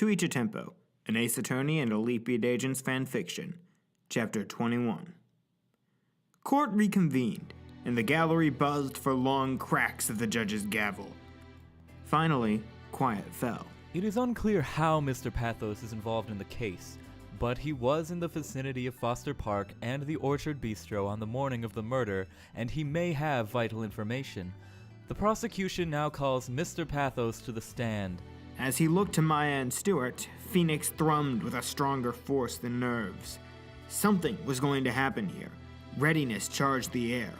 To Each a Tempo, an Ace Attorney and Olympiad Agents fanfiction, Chapter 21. Court reconvened, and the gallery buzzed for long cracks of the judge's gavel. Finally, quiet fell. It is unclear how Mr. Pathos is involved in the case, but he was in the vicinity of Foster Park and the Orchard Bistro on the morning of the murder, and he may have vital information. The prosecution now calls Mr. Pathos to the stand. As he looked to Maya and Stewart, Phoenix thrummed with a stronger force than nerves. Something was going to happen here. Readiness charged the air.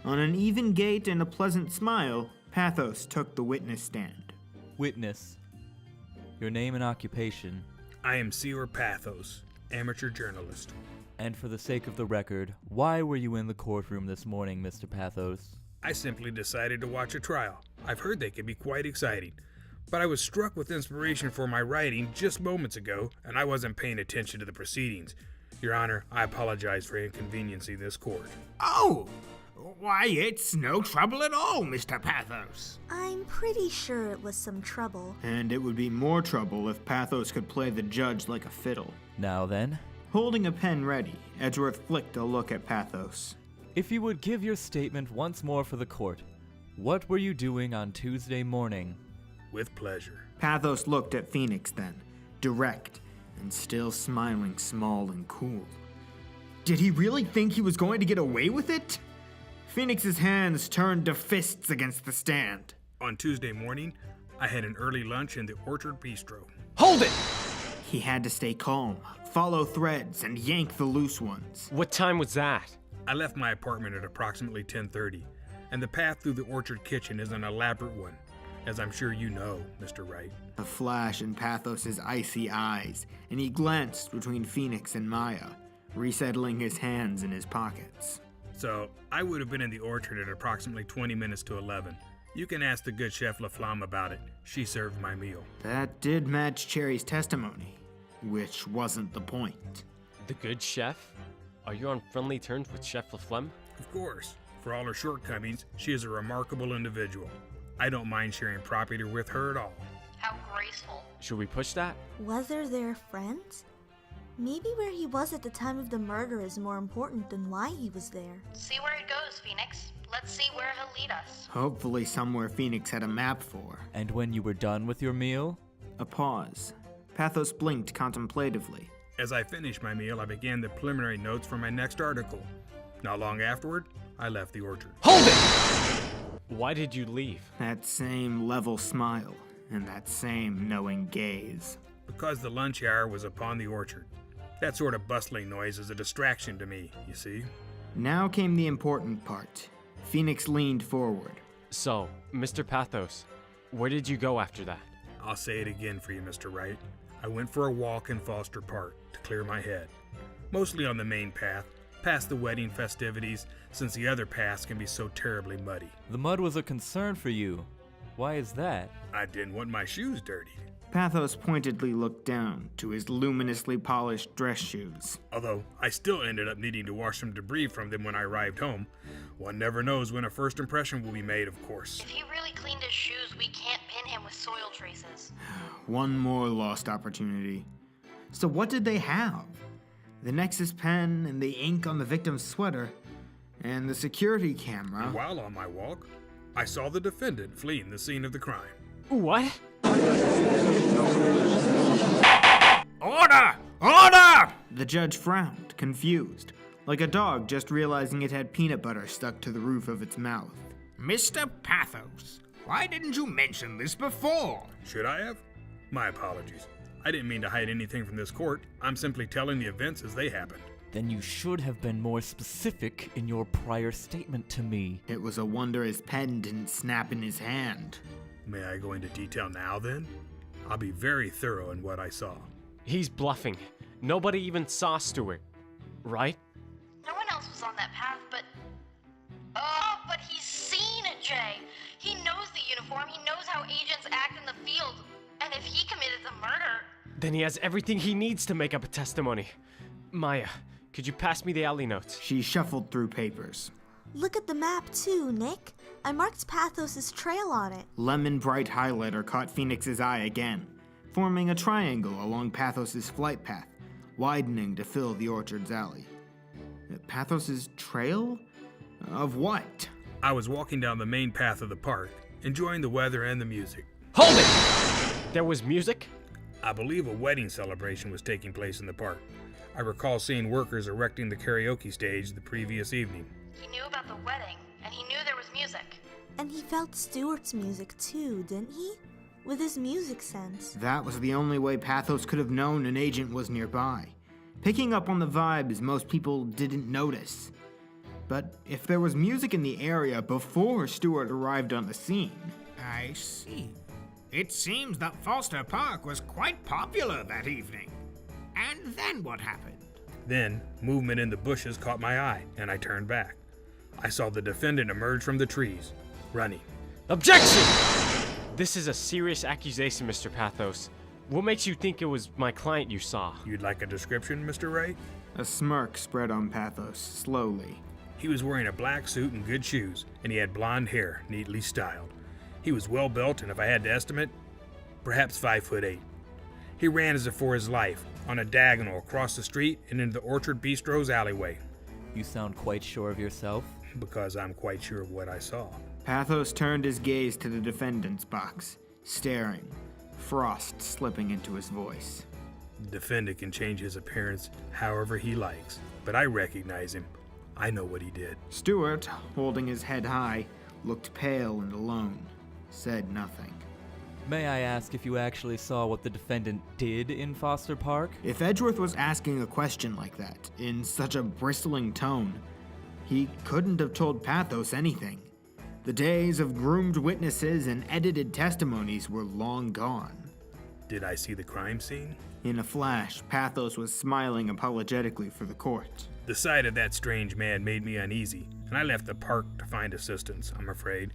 On an even gait and a pleasant smile, Pathos took the witness stand. Witness. Your name and occupation. I am Sior Pathos, amateur journalist. And for the sake of the record, why were you in the courtroom this morning, Mr. Pathos? I simply decided to watch a trial. I've heard they can be quite exciting. But I was struck with inspiration for my writing just moments ago, and I wasn't paying attention to the proceedings. Your Honor, I apologize for inconveniencing this court. Oh! Why, it's no trouble at all, Mr. Pathos. I'm pretty sure it was some trouble. And it would be more trouble if Pathos could play the judge like a fiddle. Now then. Holding a pen ready, Edgeworth flicked a look at Pathos. If you would give your statement once more for the court, what were you doing on Tuesday morning? With pleasure. Pathos looked at Phoenix then, direct, and still smiling small and cool. Did he really think he was going to get away with it? Phoenix's hands turned to fists against the stand. On Tuesday morning, I had an early lunch in the Orchard Bistro. Hold it! He had to stay calm, follow threads, and yank the loose ones. What time was that? I left my apartment at approximately 10:30, and the path through the orchard kitchen is an elaborate one, as I'm sure you know, Mr. Wright. A flash in Pathos's icy eyes, and he glanced between Phoenix and Maya, resettling his hands in his pockets. So, I would have been in the orchard at approximately 20 minutes to 11. You can ask the good Chef LaFlamme about it. She served my meal. That did match Cherry's testimony, which wasn't the point. The good chef? Are you on friendly terms with Chef LaFlamme? Of course. For all her shortcomings, she is a remarkable individual. I don't mind sharing property with her at all. How graceful. Should we push that? Whether they're friends? Maybe where he was at the time of the murder is more important than why he was there. See where it goes, Phoenix. Let's see where he'll lead us. Hopefully somewhere Phoenix had a map for. And when you were done with your meal? A pause. Pathos blinked contemplatively. As I finished my meal, I began the preliminary notes for my next article. Not long afterward, I left the orchard. Hold it! Why did you leave? That same level smile, and that same knowing gaze. Because the lunch hour was upon the orchard. That sort of bustling noise is a distraction to me, you see. Now came the important part. Phoenix leaned forward. So, Mr. Pathos, where did you go after that? I'll say it again for you, Mr. Wright. I went for a walk in Foster Park to clear my head. Mostly on the main path, past the wedding festivities, since the other paths can be so terribly muddy. The mud was a concern for you. Why is that? I didn't want my shoes dirtied. Pathos pointedly looked down to his luminously polished dress shoes. Although, I still ended up needing to wash some debris from them when I arrived home. One never knows when a first impression will be made, of course. If he really cleaned his shoes, we can't pin him with soil traces. One more lost opportunity. So what did they have? The Nexus pen and the ink on the victim's sweater, and the security camera. And while on my walk, I saw the defendant fleeing the scene of the crime. What? Order! Order! The judge frowned, confused, like a dog just realizing it had peanut butter stuck to the roof of its mouth. Mr. Pathos, why didn't you mention this before? Should I have? My apologies. I didn't mean to hide anything from this court. I'm simply telling the events as they happened. Then you should have been more specific in your prior statement to me. It was a wonder his pen didn't snap in his hand. May I go into detail now, then? I'll be very thorough in what I saw. He's bluffing. Nobody even saw Stewart, right? No one else was on that path, but... Oh, but he's seen it, Jay! He knows the uniform, he knows how agents act in the field. And if he committed the murder... Then he has everything he needs to make up a testimony. Maya, could you pass me the alley notes? She shuffled through papers. Look at the map too, Nick. I marked Pathos's trail on it. Lemon bright highlighter caught Phoenix's eye again. forming a triangle along Pathos' flight path, widening to fill the orchard's alley. Pathos' trail? Of what? I was walking down the main path of the park, enjoying the weather and the music. Hold it! There was music? I believe a wedding celebration was taking place in the park. I recall seeing workers erecting the karaoke stage the previous evening. He knew about the wedding, and he knew there was music. And he felt Stewart's music too, didn't he? With his music sense. That was the only way Pathos could have known an agent was nearby. Picking up on the vibes most people didn't notice. But if there was music in the area before Stewart arrived on the scene... I see. It seems that Foster Park was quite popular that evening. And then what happened? Then, movement in the bushes caught my eye, and I turned back. I saw the defendant emerge from the trees, running. Objection! This is a serious accusation, Mr. Pathos. What makes you think it was my client you saw? You'd like a description, Mr. Wright? A smirk spread on Pathos, slowly. He was wearing a black suit and good shoes, and he had blonde hair, neatly styled. He was well built, and if I had to estimate, perhaps 5'8". He ran as if for his life, on a diagonal across the street and into the Orchard Bistro's alleyway. You sound quite sure of yourself. Because I'm quite sure of what I saw. Pathos turned his gaze to the defendant's box, staring, frost slipping into his voice. The defendant can change his appearance however he likes, but I recognize him. I know what he did. Stewart, holding his head high, looked pale and alone, said nothing. May I ask if you actually saw what the defendant did in Foster Park? If Edgeworth was asking a question like that, in such a bristling tone, he couldn't have told Pathos anything. The days of groomed witnesses and edited testimonies were long gone. Did I see the crime scene? In a flash, Pathos was smiling apologetically for the court. The sight of that strange man made me uneasy, and I left the park to find assistance, I'm afraid.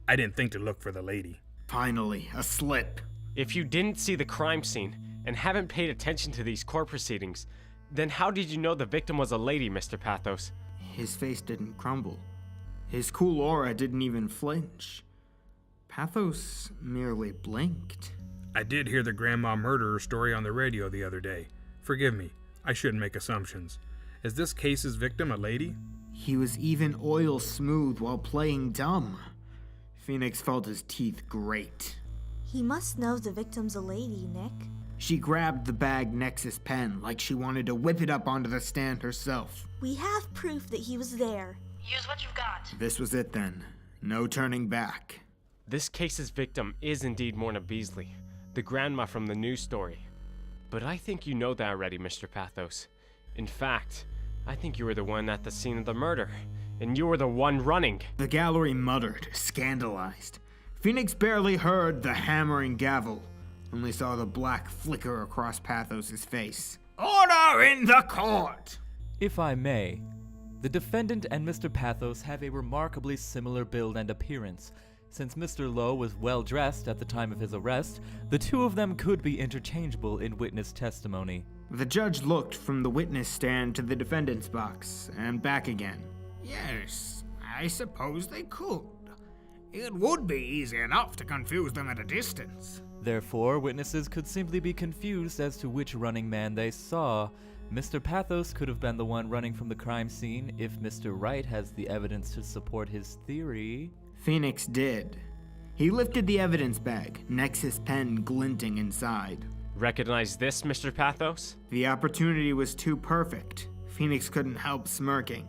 I didn't think to look for the lady. Finally, a slip. If you didn't see the crime scene and haven't paid attention to these court proceedings, then how did you know the victim was a lady, Mr. Pathos? His face didn't crumble. His cool aura didn't even flinch. Pathos merely blinked. I did hear the grandma murderer story on the radio the other day. Forgive me, I shouldn't make assumptions. Is this case's victim a lady? He was even oil smooth while playing dumb. Phoenix felt his teeth grate. He must know the victim's a lady, Nick. She grabbed the bag Nexus pen like she wanted to whip it up onto the stand herself. We have proof that he was there. Use what you've got. This was it then. No turning back. This case's victim is indeed Morna Beasley, the grandma from the news story. But I think you know that already, Mr. Pathos. In fact, I think you were the one at the scene of the murder, and you were the one running. The gallery muttered, scandalized. Phoenix barely heard the hammering gavel, only saw the black flicker across Pathos' face. Order in the court! If I may, the defendant and Mr. Pathos have a remarkably similar build and appearance. Since Mr. Lowe was well dressed at the time of his arrest, the two of them could be interchangeable in witness testimony. The judge looked from the witness stand to the defendant's box and back again. Yes, I suppose they could. It would be easy enough to confuse them at a distance. Therefore, witnesses could simply be confused as to which running man they saw. Mr. Pathos could have been the one running from the crime scene if Mr. Wright has the evidence to support his theory. Phoenix did. He lifted the evidence bag, Nexus pen glinting inside. Recognize this, Mr. Pathos? The opportunity was too perfect. Phoenix couldn't help smirking.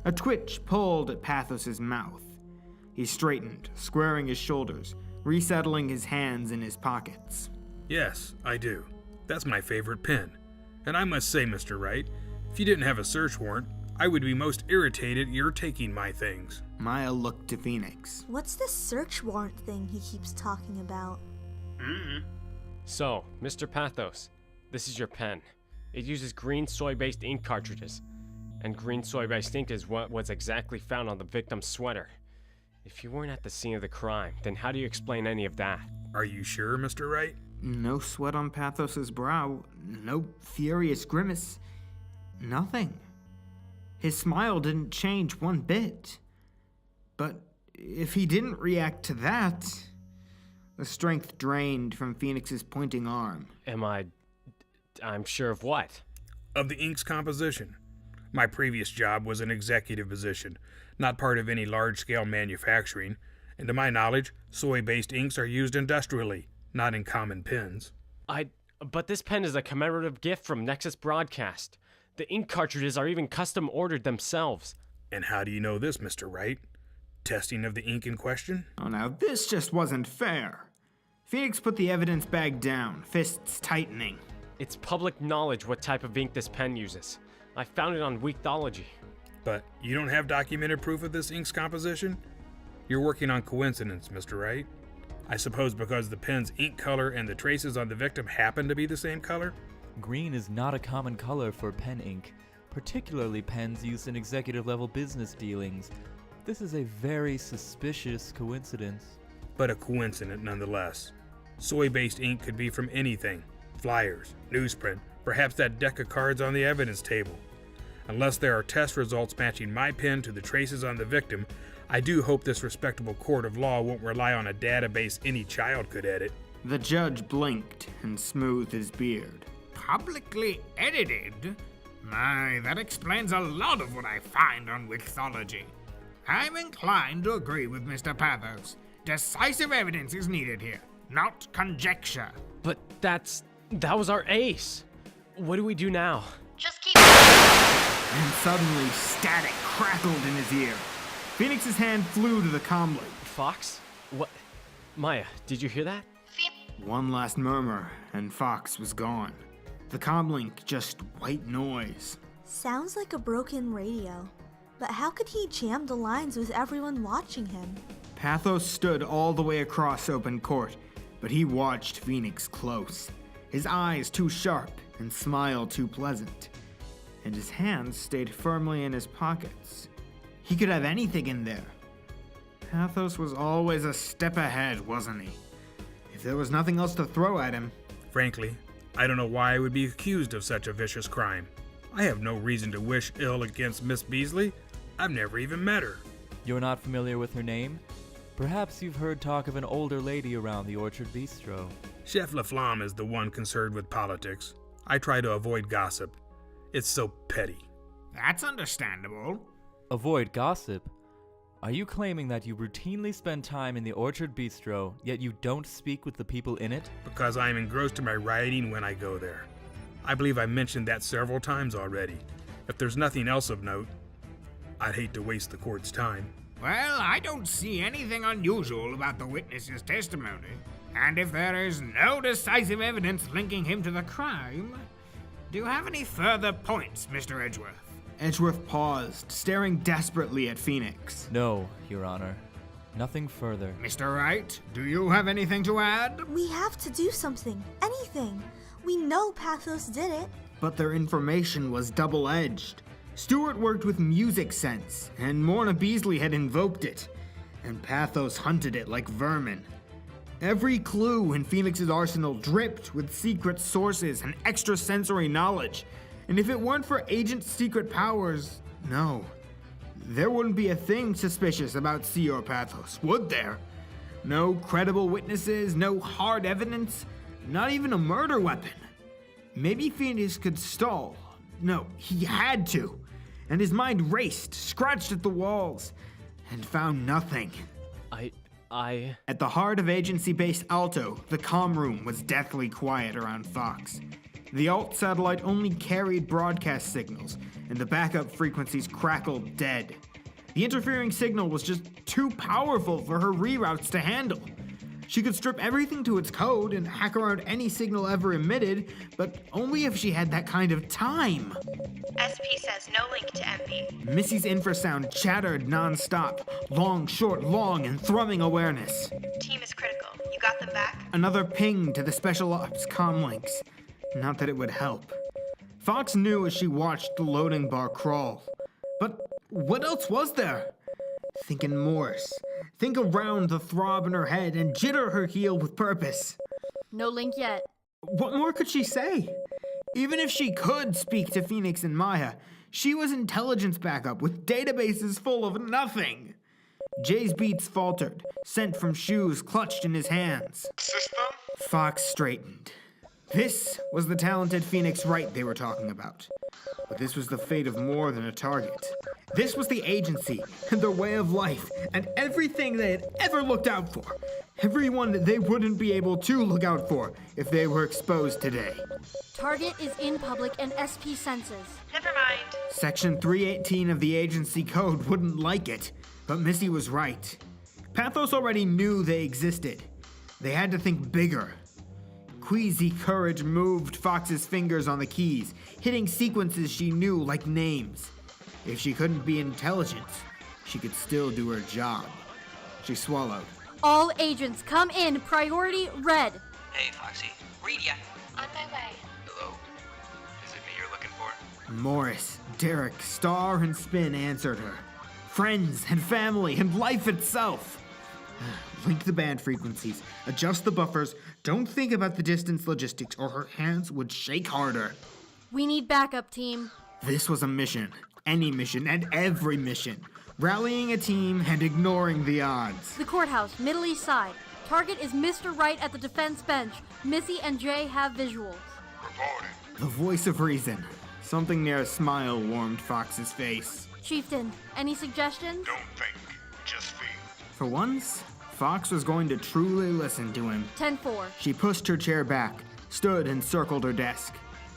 A twitch pulled at Pathos' mouth. He straightened, squaring his shoulders, resettling his hands in his pockets. Yes, I do. That's my favorite pen. And I must say, Mr. Wright, if you didn't have a search warrant, I would be most irritated you're taking my things. Maya looked to Phoenix. What's this search warrant thing he keeps talking about? So, Mr. Pathos, this is your pen. It uses green soy-based ink cartridges. And green soy-based ink is what was exactly found on the victim's sweater. If you weren't at the scene of the crime, then how do you explain any of that? Are you sure, Mr. Wright? No sweat on Pathos' brow, no furious grimace, nothing. His smile didn't change one bit. But if he didn't react to that, the strength drained from Phoenix's pointing arm. I'm sure of what? Of the ink's composition. My previous job was an executive position, not part of any large-scale manufacturing, and to my knowledge, soy-based inks are used industrially, not in common pens. But this pen is a commemorative gift from Nexus Broadcast. The ink cartridges are even custom ordered themselves. And how do you know this, Mr. Wright? Testing of the ink in question? Oh, now this just wasn't fair. Phoenix put the evidence bag down, fists tightening. It's public knowledge what type of ink this pen uses. I found it on Weekthology. But you don't have documented proof of this ink's composition? You're working on coincidence, Mr. Wright. I suppose because the pen's ink color and the traces on the victim happen to be the same color? Green is not a common color for pen ink, particularly pens used in executive-level business dealings. This is a very suspicious coincidence. But a coincidence nonetheless. Soy-based ink could be from anything. Flyers, newsprint, perhaps that deck of cards on the evidence table. Unless there are test results matching my pen to the traces on the victim, I do hope this respectable court of law won't rely on a database any child could edit. The judge blinked and smoothed his beard. Publicly edited? My, that explains a lot of what I find on Wixology. I'm inclined to agree with Mr. Pathos. Decisive evidence is needed here, not conjecture. But that was our ace. What do we do now? Just keep. And suddenly, static crackled in his ear. Phoenix's hand flew to the comlink. Foxx? What? Maya, did you hear that? One last murmur, and Foxx was gone. The comlink just white noise. Sounds like a broken radio. But how could he jam the lines with everyone watching him? Pathos stood all the way across open court, but he watched Phoenix close. His eyes too sharp and smile too pleasant. And his hands stayed firmly in his pockets. He could have anything in there. Pathos was always a step ahead, wasn't he? If there was nothing else to throw at him. Frankly, I don't know why I would be accused of such a vicious crime. I have no reason to wish ill against Miss Beasley. I've never even met her. You're not familiar with her name? Perhaps you've heard talk of an older lady around the Orchard Bistro. Chef Laflamme is the one concerned with politics. I try to avoid gossip. It's so petty. That's understandable. Avoid gossip? Are you claiming that you routinely spend time in the Orchard Bistro, yet you don't speak with the people in it? Because I am engrossed in my writing when I go there. I believe I mentioned that several times already. If there's nothing else of note, I'd hate to waste the court's time. Well, I don't see anything unusual about the witness's testimony. And if there is no decisive evidence linking him to the crime, do you have any further points, Mr. Edgeworth? Edgeworth paused, staring desperately at Phoenix. No, Your Honor. Nothing further. Mr. Wright, do you have anything to add? We have to do something. Anything. We know Pathos did it. But their information was double-edged. Stewart worked with music sense, and Morna Beasley had invoked it, and Pathos hunted it like vermin. Every clue in Phoenix's arsenal dripped with secret sources and extrasensory knowledge, and if it weren't for Agent's secret powers, no. There wouldn't be a thing suspicious about Sior Pathos, would there? No credible witnesses, no hard evidence, not even a murder weapon. Maybe Phoenix could stall. No, he had to. And his mind raced, scratched at the walls, and found nothing. At the heart of agency-based Alto, the comm room was deathly quiet around Foxx. The alt satellite only carried broadcast signals, and the backup frequencies crackled dead. The interfering signal was just too powerful for her reroutes to handle. She could strip everything to its code and hack around any signal ever emitted, but only if she had that kind of time. SP says no link to MP. Missy's infrasound chattered non-stop, long, short, long, and thrumming awareness. Team is critical. You got them back? Another ping to the special ops comlinks. Not that it would help. Foxx knew as she watched the loading bar crawl. But what else was there? Think in Morse. Think around the throb in her head and jitter her heel with purpose. No link yet. What more could she say? Even if she could speak to Phoenix and Maya, she was intelligence backup with databases full of nothing. Jay's beats faltered, scent from shoes clutched in his hands. System? Foxx straightened. This was the talented Phoenix Wright they were talking about. But this was the fate of more than a target. This was the agency, and their way of life, and everything they had ever looked out for. Everyone they wouldn't be able to look out for if they were exposed today. Target is in public and SP senses. Never mind. Section 318 of the agency code wouldn't like it, but Missy was right. Pathos already knew they existed. They had to think bigger. Queasy courage moved Fox's fingers on the keys, hitting sequences she knew like names. If she couldn't be intelligent, she could still do her job. She swallowed. All agents come in, priority red. Hey, Foxy. Read ya. On my way. Hello. Is it me you're looking for? Morris, Derek, Star, and Spin answered her. Friends and family and life itself. Link the band frequencies, adjust the buffers, don't think about the distance logistics or her hands would shake harder. We need backup, team. This was a mission. Any mission and every mission. Rallying a team and ignoring the odds. The courthouse, Middle East side. Target is Mr. Wright at the defense bench. Missy and Jay have visuals. Reporting. The voice of reason. Something near a smile warmed Fox's face. Chieftain, any suggestions? Don't think, just feel. For once, Foxx was going to truly listen to him. 10-4. She pushed her chair back, stood and circled her desk.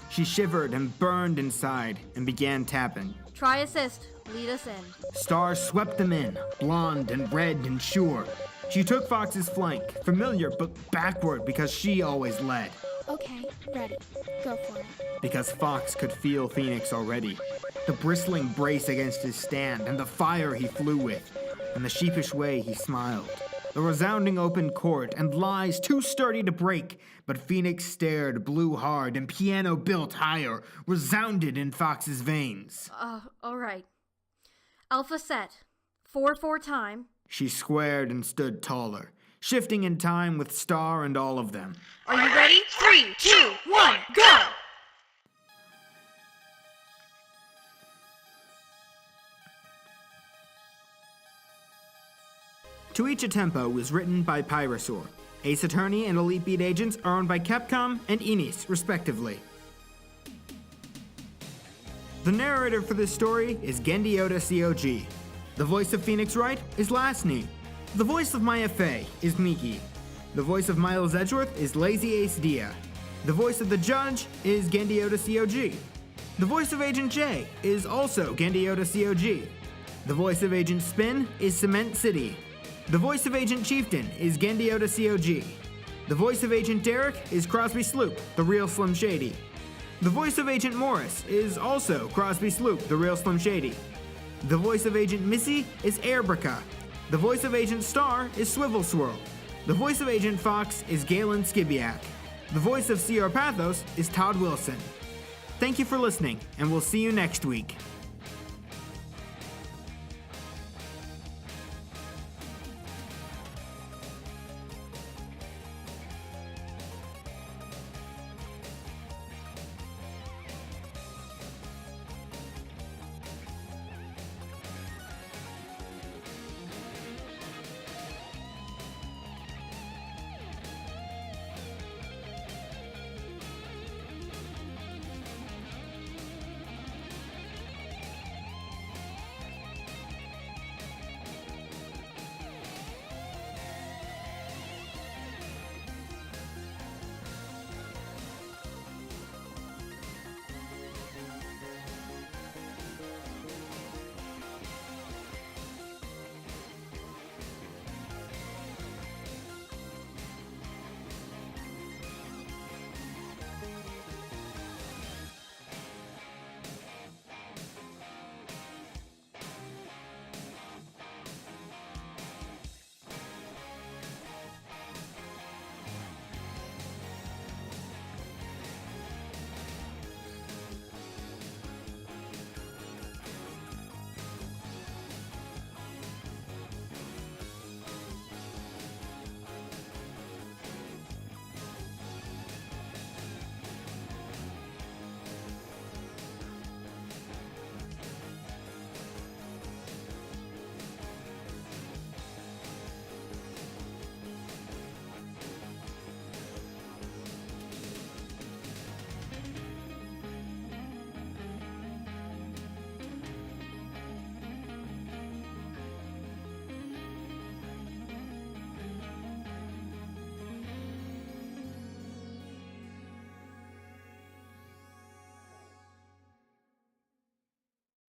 She shivered and burned inside and began tapping. Try assist. Lead us in. Star swept them in, blonde and red and sure. She took Fox's flank, familiar but backward because she always led. Okay, ready. Go for it. Because Foxx could feel Phoenix already. The bristling brace against his stand and the fire he flew with, and the sheepish way he smiled. The resounding open court and lies too sturdy to break, but Phoenix stared, blew hard, and piano built higher, resounded in Fox's veins. All right. Alpha set. 4-4 time. She squared and stood taller, shifting in time with Star and all of them. Are you ready? 3, 2, 1, go! To Each a Tempo was written by Pyrasaur. Ace Attorney and Elite Beat agents are owned by Capcom and Enis, respectively. The narrator for this story is Genndy C.O.G. The voice of Phoenix Wright is Lastni. The voice of Maya Fey is Miki. The voice of Miles Edgeworth is Lazy Ace Dia. The voice of the judge is Genndy C.O.G. The voice of Agent J is also Genndy C.O.G. The voice of Agent Spin is Cement City. The voice of Agent Chieftain is Genndy C.O.G. The voice of Agent Derek is Crosby Slupe, the real Slim Shady. The voice of Agent Morris is also Crosby Slupe, the real Slim Shady. The voice of Agent Missy is Airbricka. The voice of Agent Star is Swivel Swirl. The voice of Agent Foxx is Galen Skibyak. The voice of Sior Pathos is Todd Wilson. Thank you for listening, and we'll see you next week.